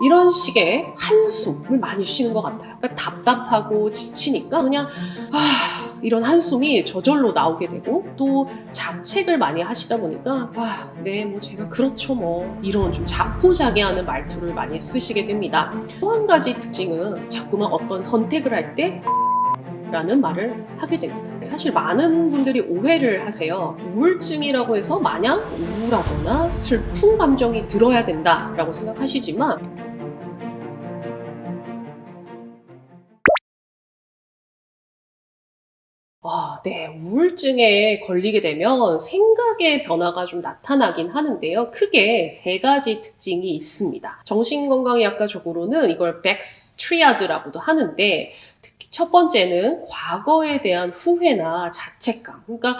이런 식의 한숨을 많이 쉬는 것 같아요. 그러니까 답답하고 지치니까 그냥 이런 한숨이 저절로 나오게 되고, 또 자책을 많이 하시다 보니까 네, 뭐 제가 그렇죠 뭐, 이런 좀 자포자기하는 말투를 많이 쓰시게 됩니다. 또 한 가지 특징은 자꾸만 어떤 선택을 할 때 라는 말을 하게 됩니다. 사실 많은 분들이 오해를 하세요. 우울증이라고 해서 마냥 우울하거나 슬픈 감정이 들어야 된다라고 생각하시지만, 네. 우울증에 걸리게 되면 생각의 변화가 좀 나타나긴 하는데요. 크게 세 가지 특징이 있습니다. 정신건강의학과적으로는 이걸 벡스 트리아드라고도 하는데, 특히 첫 번째는 과거에 대한 후회나 자책감. 그러니까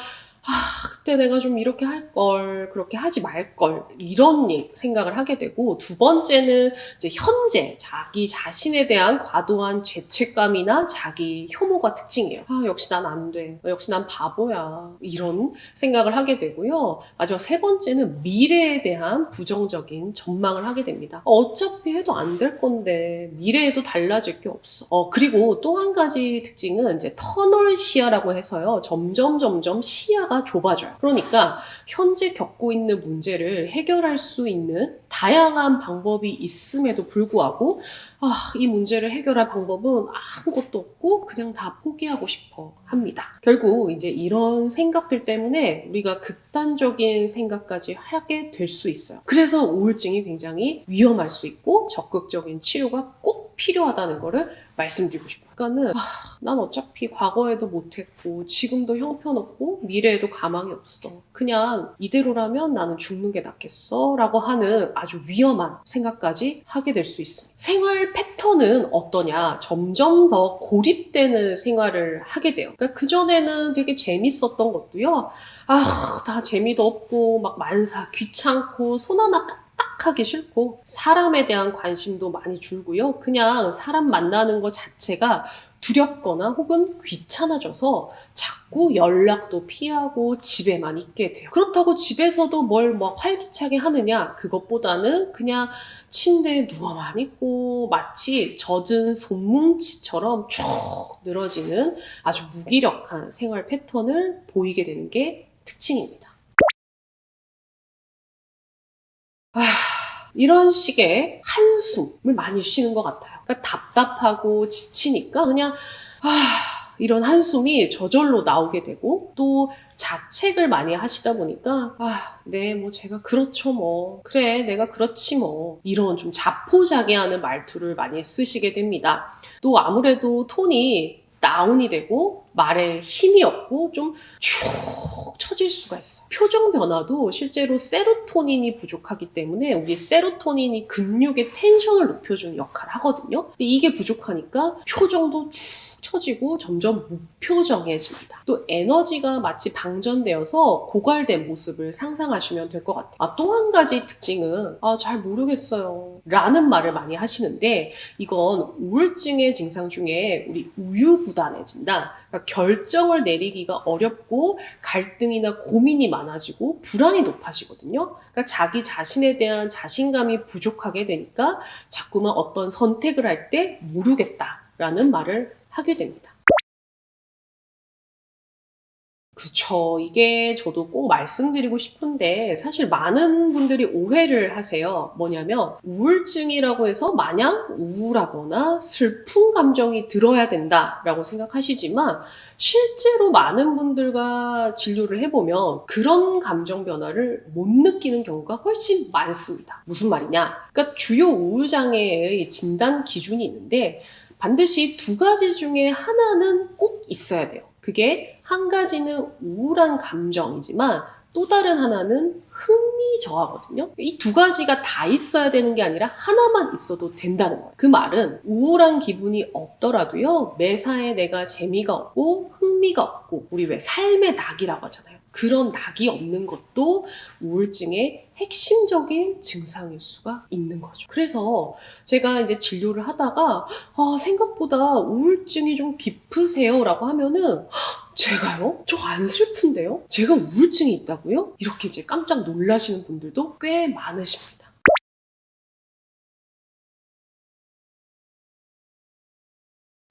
그때 내가 좀 이렇게 할 걸, 그렇게 하지 말 걸, 이런 생각을 하게 되고, 두 번째는 이제 현재 자기 자신에 대한 과도한 죄책감이나 자기 혐오가 특징이에요. 역시 난 안 돼. 역시 난 바보야. 이런 생각을 하게 되고요. 마지막 세 번째는 미래에 대한 부정적인 전망을 하게 됩니다. 어차피 해도 안 될 건데, 미래에도 달라질 게 없어. 그리고 또 한 가지 특징은 이제 터널 시야라고 해서요. 점점 시야가 좁아져요. 그러니까 현재 겪고 있는 문제를 해결할 수 있는 다양한 방법이 있음에도 불구하고 이 문제를 해결할 방법은 아무것도 없고 그냥 다 포기하고 싶어 합니다. 결국 이제 이런 생각들 때문에 우리가 극단적인 생각까지 하게 될 수 있어요. 그래서 우울증이 굉장히 위험할 수 있고 적극적인 치료가 꼭 필요하다는 거를 말씀드리고 싶어요. 그러니까는 난 어차피 과거에도 못했고 지금도 형편없고 미래에도 가망이 없어. 그냥 이대로라면 나는 죽는 게 낫겠어 라고 하는 아주 위험한 생각까지 하게 될 수 있습니다. 생활 패턴은 어떠냐? 점점 더 고립되는 생활을 하게 돼요. 그러니까 그전에는 되게 재밌었던 것도요. 다 재미도 없고 막 만사 귀찮고 손 하나 딱 하기 싫고 사람에 대한 관심도 많이 줄고요. 그냥 사람 만나는 것 자체가 두렵거나 혹은 귀찮아져서 자꾸 연락도 피하고 집에만 있게 돼요. 그렇다고 집에서도 뭘 막 활기차게 하느냐? 그것보다는 그냥 침대에 누워만 있고 마치 젖은 손뭉치처럼 쭉 늘어지는 아주 무기력한 생활 패턴을 보이게 되는 게 특징입니다. 이런 식의 한숨을 많이 쉬는 것 같아요. 그러니까 답답하고 지치니까 그냥 이런 한숨이 저절로 나오게 되고, 또 자책을 많이 하시다 보니까 네, 뭐 제가 그렇죠 뭐, 그래 내가 그렇지 뭐, 이런 좀 자포자기하는 말투를 많이 쓰시게 됩니다. 또 아무래도 톤이 다운이 되고 말에 힘이 없고 좀 축 처질 수가 있어요. 표정 변화도 실제로 세로토닌이 부족하기 때문에, 우리 세로토닌이 근육의 텐션을 높여주는 역할을 하거든요. 근데 이게 부족하니까 표정도 축 처지고 점점 무표정해집니다. 또 에너지가 마치 방전되어서 고갈된 모습을 상상하시면 될 것 같아요. 또 한 가지 특징은 잘 모르겠어요 라는 말을 많이 하시는데, 이건 우울증의 증상 중에 우리 우유부단해진다. 그러니까 결정을 내리기가 어렵고 갈등이나 고민이 많아지고 불안이 높아지거든요. 그러니까 자기 자신에 대한 자신감이 부족하게 되니까 자꾸만 어떤 선택을 할 때 모르겠다라는 말을 하게 됩니다. 그쵸. 이게 저도 꼭 말씀드리고 싶은데, 사실 많은 분들이 오해를 하세요. 뭐냐면 우울증이라고 해서 마냥 우울하거나 슬픈 감정이 들어야 된다라고 생각하시지만, 실제로 많은 분들과 진료를 해보면 그런 감정 변화를 못 느끼는 경우가 훨씬 많습니다. 무슨 말이냐? 그러니까 주요 우울장애의 진단 기준이 있는데, 반드시 두 가지 중에 하나는 꼭 있어야 돼요. 그게 한 가지는 우울한 감정이지만 또 다른 하나는 흥미 저하거든요. 이 두 가지가 다 있어야 되는 게 아니라 하나만 있어도 된다는 거예요. 그 말은 우울한 기분이 없더라도요, 매사에 내가 재미가 없고 흥미가 없고, 우리 왜 삶의 낙이라고 하잖아요. 그런 낙이 없는 것도 우울증의 핵심적인 증상일 수가 있는 거죠. 그래서 제가 이제 진료를 하다가 생각보다 우울증이 좀 깊으세요 라고 하면은, 제가요? 저 안 슬픈데요? 제가 우울증이 있다고요? 이렇게 이제 깜짝 놀라시는 분들도 꽤 많으십니다.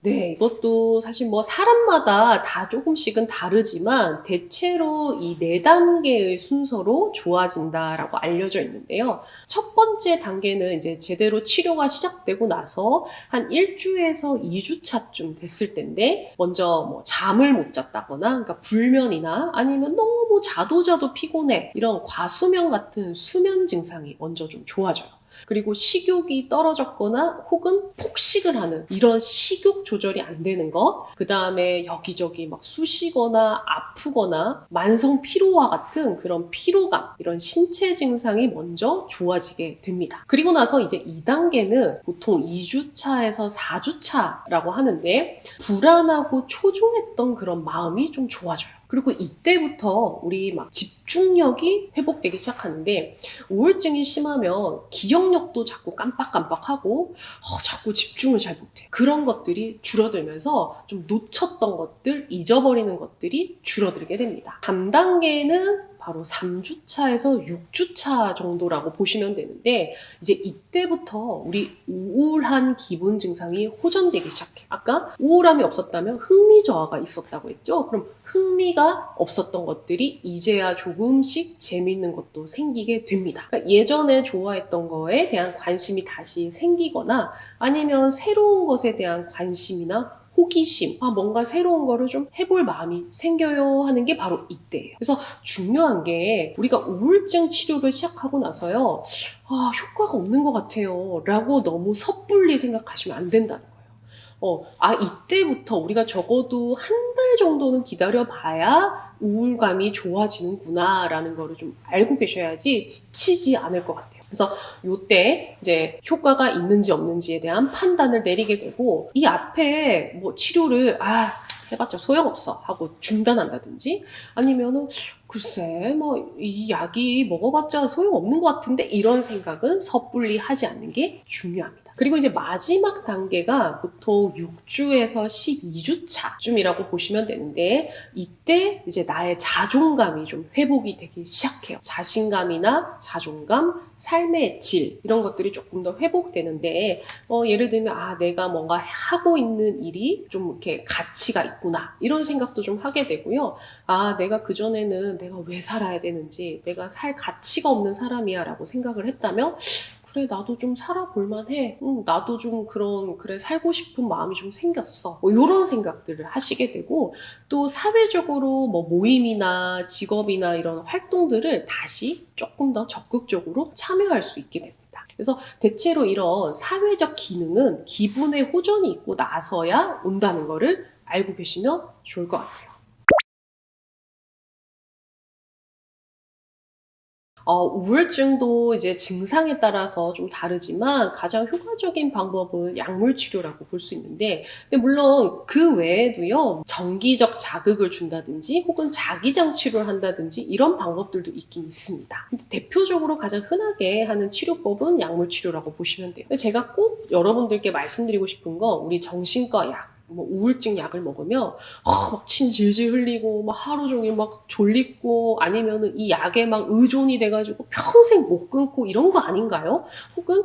네, 이것도 사실 뭐 사람마다 다 조금씩은 다르지만 대체로 이 4단계의 순서로 좋아진다라고 알려져 있는데요. 첫 번째 단계는 이제 제대로 치료가 시작되고 나서 한 1주에서 2주차쯤 됐을 텐데 먼저 뭐 잠을 못 잤다거나 그러니까 불면이나 아니면 너무 자도 피곤해 이런 과수면 같은 수면 증상이 먼저 좀 좋아져요. 그리고 식욕이 떨어졌거나 혹은 폭식을 하는 이런 식욕 조절이 안 되는 것, 그 다음에 여기저기 막 쑤시거나 아프거나 만성 피로와 같은 그런 피로감, 이런 신체 증상이 먼저 좋아지게 됩니다. 그리고 나서 이제 2단계는 보통 2주차에서 4주차라고 하는데 불안하고 초조했던 그런 마음이 좀 좋아져요. 그리고 이때부터 우리 막 집중력이 회복되기 시작하는데 우울증이 심하면 기억력도 자꾸 깜빡깜빡하고 자꾸 집중을 잘 못해요. 그런 것들이 줄어들면서 좀 놓쳤던 것들, 잊어버리는 것들이 줄어들게 됩니다. 3단계는 바로 3주차에서 6주차 정도라고 보시면 되는데 이제 이때부터 우리 우울한 기분 증상이 호전되기 시작해요. 아까 우울함이 없었다면 흥미 저하가 있었다고 했죠. 그럼 흥미가 없었던 것들이 이제야 조금씩 재미있는 것도 생기게 됩니다. 그러니까 예전에 좋아했던 거에 대한 관심이 다시 생기거나 아니면 새로운 것에 대한 관심이나 호기심, 뭔가 새로운 거를 좀 해볼 마음이 생겨요 하는 게 바로 이때예요. 그래서 중요한 게 우리가 우울증 치료를 시작하고 나서요, 효과가 없는 것 같아요 라고 너무 섣불리 생각하시면 안 된다는 거예요. 이때부터 우리가 적어도 한 달 정도는 기다려봐야 우울감이 좋아지는구나 라는 거를 좀 알고 계셔야지 지치지 않을 것 같아요. 그래서 요때 이제 효과가 있는지 없는지에 대한 판단을 내리게 되고 이 앞에 뭐 치료를 해봤자 소용없어 하고 중단한다든지 아니면은 글쎄 뭐 이 약이 먹어봤자 소용없는 것 같은데 이런 생각은 섣불리 하지 않는 게 중요합니다. 그리고 이제 마지막 단계가 보통 6주에서 12주차쯤이라고 보시면 되는데 이때 이제 나의 자존감이 좀 회복이 되기 시작해요. 자신감이나 자존감, 삶의 질 이런 것들이 조금 더 회복되는데 예를 들면 내가 뭔가 하고 있는 일이 좀 이렇게 가치가 있구나 이런 생각도 좀 하게 되고요. 내가 그전에는 내가 왜 살아야 되는지 내가 살 가치가 없는 사람이야 라고 생각을 했다면 그래 나도 좀 살아볼만 해. 나도 좀 그래 살고 싶은 마음이 좀 생겼어. 이런 생각들을 하시게 되고 또 사회적으로 뭐 모임이나 직업이나 이런 활동들을 다시 조금 더 적극적으로 참여할 수 있게 됩니다. 그래서 대체로 이런 사회적 기능은 기분의 호전이 있고 나서야 온다는 거를 알고 계시면 좋을 것 같아요. 우울증도 이제 증상에 따라서 좀 다르지만 가장 효과적인 방법은 약물 치료라고 볼 수 있는데 근데 물론 그 외에도요 정기적 자극을 준다든지 혹은 자기장 치료를 한다든지 이런 방법들도 있긴 있습니다. 근데 대표적으로 가장 흔하게 하는 치료법은 약물 치료라고 보시면 돼요. 근데 제가 꼭 여러분들께 말씀드리고 싶은 건 우리 정신과 약 뭐 우울증 약을 먹으면 막 침 질질 흘리고 막 하루 종일 막 졸리고 아니면은 이 약에 막 의존이 돼가지고 평생 못 끊고 이런 거 아닌가요? 혹은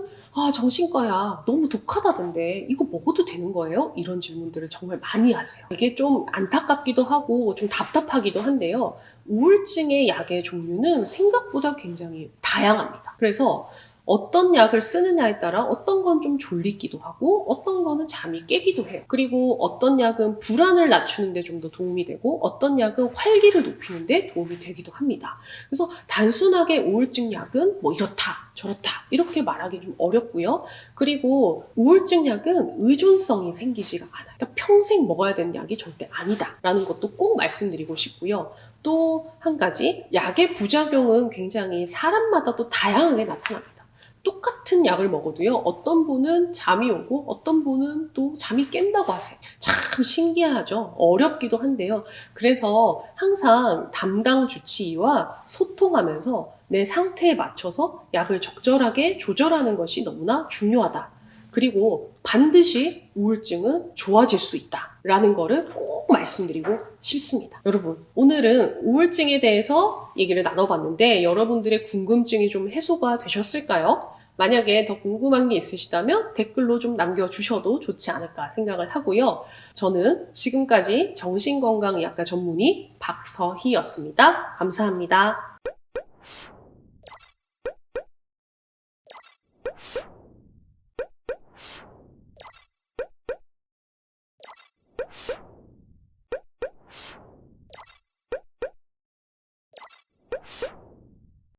정신과 약 너무 독하다던데 이거 먹어도 되는 거예요? 이런 질문들을 정말 많이 하세요. 이게 좀 안타깝기도 하고 좀 답답하기도 한데요. 우울증의 약의 종류는 생각보다 굉장히 다양합니다. 그래서 어떤 약을 쓰느냐에 따라 어떤 건 좀 졸리기도 하고 어떤 거는 잠이 깨기도 해요. 그리고 어떤 약은 불안을 낮추는 데 좀 더 도움이 되고 어떤 약은 활기를 높이는 데 도움이 되기도 합니다. 그래서 단순하게 우울증 약은 뭐 이렇다 저렇다 이렇게 말하기 좀 어렵고요. 그리고 우울증 약은 의존성이 생기지가 않아요. 그러니까 평생 먹어야 되는 약이 절대 아니다 라는 것도 꼭 말씀드리고 싶고요. 또 한 가지 약의 부작용은 굉장히 사람마다 또 다양하게 나타납니다. 똑같은 약을 먹어도요. 어떤 분은 잠이 오고 어떤 분은 또 잠이 깬다고 하세요. 참 신기하죠. 어렵기도 한데요. 그래서 항상 담당 주치의와 소통하면서 내 상태에 맞춰서 약을 적절하게 조절하는 것이 너무나 중요하다. 그리고 반드시 우울증은 좋아질 수 있다 라는 거를 꼭 말씀드리고 싶습니다. 여러분 오늘은 우울증에 대해서 얘기를 나눠봤는데 여러분들의 궁금증이 좀 해소가 되셨을까요? 만약에 더 궁금한 게 있으시다면 댓글로 좀 남겨주셔도 좋지 않을까 생각을 하고요. 저는 지금까지 정신건강의학과 전문의 박서희였습니다. 감사합니다.